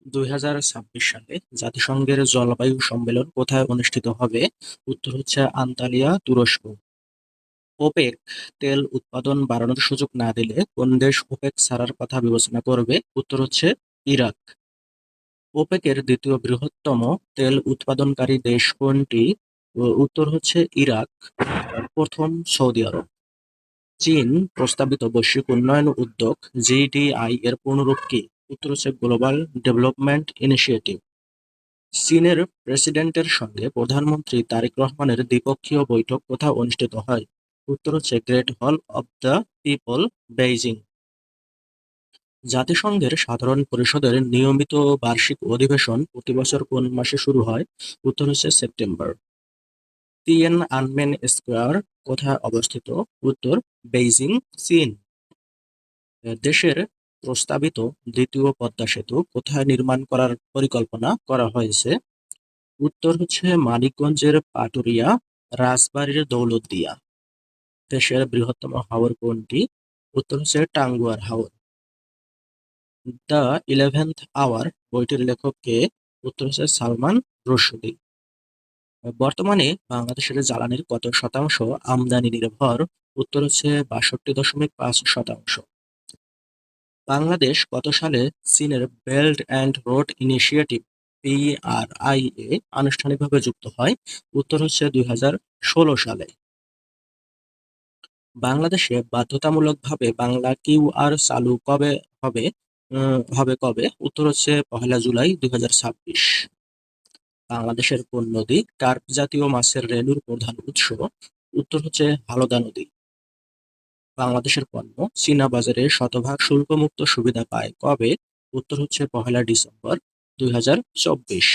2026 সালে জাতিসংঘের জলবায়ু সম্মেলন কোথায় অনুষ্ঠিত হবে? উত্তর হচ্ছে আন্তালিয়া, তুরস্ক। ওপেক তেল উৎপাদন বাড়ানোর সুযোগ না দিলে কোন দেশ ওপেক ছাড়ার কথা বিবেচনা করবে? উত্তর হচ্ছে ইরাক। ওপেকের দ্বিতীয় বৃহত্তম তেল উৎপাদনকারী দেশ কোনটি? উত্তর হচ্ছে ইরাক। আর প্রথম সৌদি আরব। চীন প্রস্তাবিত বৈশ্বিক উন্নয়ন উদ্যোগ জিডিআই এর পূর্ণরূপ কি? উত্তর হচ্ছে গ্লোবাল ডেভেলপমেন্ট ইনিশিয়েটিভ। চীনের প্রেসিডেন্টের সঙ্গে প্রধানমন্ত্রী তারেক রহমানের দ্বিপক্ষীয় বৈঠক কোথায় অনুষ্ঠিত হয়? উত্তর হচ্ছে গ্রেট হল অব দ্য পিপল, বেইজিং। জাতিসংঘের সাধারণ পরিষদের নিয়মিত বার্ষিক অধিবেশন প্রতি বছর কোন মাসে শুরু হয়? উত্তর হচ্ছে সেপ্টেম্বর। তিয়েনআনমেন স্কোয়ার কোথায় অবস্থিত? উত্তর বেইজিং, চীন। দেশের প্রস্তাবিত দ্বিতীয় পদ্মা সেতু কোথায় নির্মাণ করার পরিকল্পনা করা হয়েছে? উত্তর হচ্ছে মানিকগঞ্জের পাটুরিয়া, রাজবাড়ীর দৌলতদিয়া। দেশের বৃহত্তম হাওর কোনটি? উত্তর হচ্ছে Tanguar Haor. The 11th hour বইটির লেখক কে? উত্তর হচ্ছে সালমান রুশদি। বর্তমানে বাংলাদেশের জ্বালানির কত শতাংশ আমদানি নির্ভর? উত্তর হচ্ছে 62.5%। বাংলাদেশ কত সালে চীনের belt and road initiative BRI এ আনুষ্ঠানিকভাবে যুক্ত হয়? উত্তর হচ্ছে 2016 সালে। বাংলাদেশে বাধ্যতামূলকভাবে বাংলা কিউআর চালু কবে হবে? কবে? উত্তর হচ্ছে 1 জুলাই 2026। বাংলাদেশের কোন নদী কার্প জাতীয় মাছের রেণুর প্রধান উৎস? উত্তর হচ্ছে হালদা নদী। বাংলাদেশের পণ্য চীনা বাজারে শতভাগ শুল্কমুক্ত সুবিধা পায় কবে? উত্তর হচ্ছে 1 ডিসেম্বর 2024।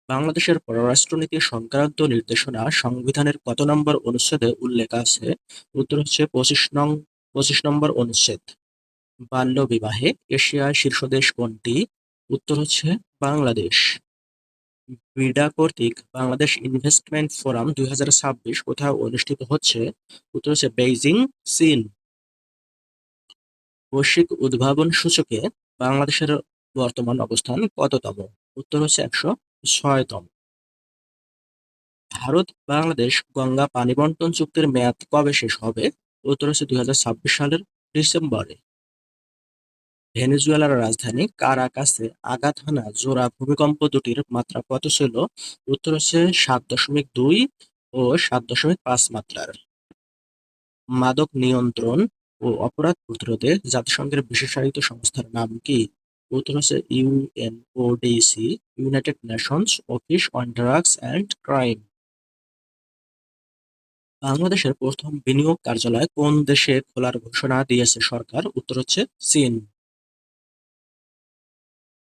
বাংলাদেশের পররাষ্ট্রনীতি সংক্রান্ত নির্দেশনা সংবিধানের কত নম্বর অনুচ্ছেদে উল্লেখ আছে? উত্তর হচ্ছে 25 নম্বর অনুচ্ছেদ। বাল্যবিবাহে এশিয়ার শীর্ষ দেশ কোনটি? উত্তর হচ্ছে বাংলাদেশ। বিডা কর্তৃক বাংলাদেশ ইনভেস্টমেন্ট ফোরাম 2026 কোথায় অনুষ্ঠিত হচ্ছে? উত্তর হচ্ছে বেইজিং, চীন। বৈশ্বিক উদ্ভাবন সূচকে বাংলাদেশের বর্তমান অবস্থান কততম? উত্তর হচ্ছে 106তম। ভারত বাংলাদেশ গঙ্গা পানি বন্টন চুক্তির মেয়াদ কবে শেষ হবে? উত্তর হচ্ছে 2026 সালের ডিসেম্বরে। ভেনেজুয়েলার রাজধানী কারাকাসে আঘাত হানা জোড়া ভূমিকম্প দুটির মাত্রা কত ছিল? উত্তর হচ্ছে 7.2 ও 7.5 মাত্রার। মাদক নিয়ন্ত্রণ ও অপরাধ প্রতিরোধে জাতিসংঘের বিশেষায়িত সংস্থার নাম কি? উত্তর হচ্ছে UNODC, United Nations office on drugs and crime. বাংলাদেশের প্রথম বিনিয়োগ কার্যালয় কোন দেশে খোলার ঘোষণা দিয়েছে সরকার? উত্তর হচ্ছে চীন।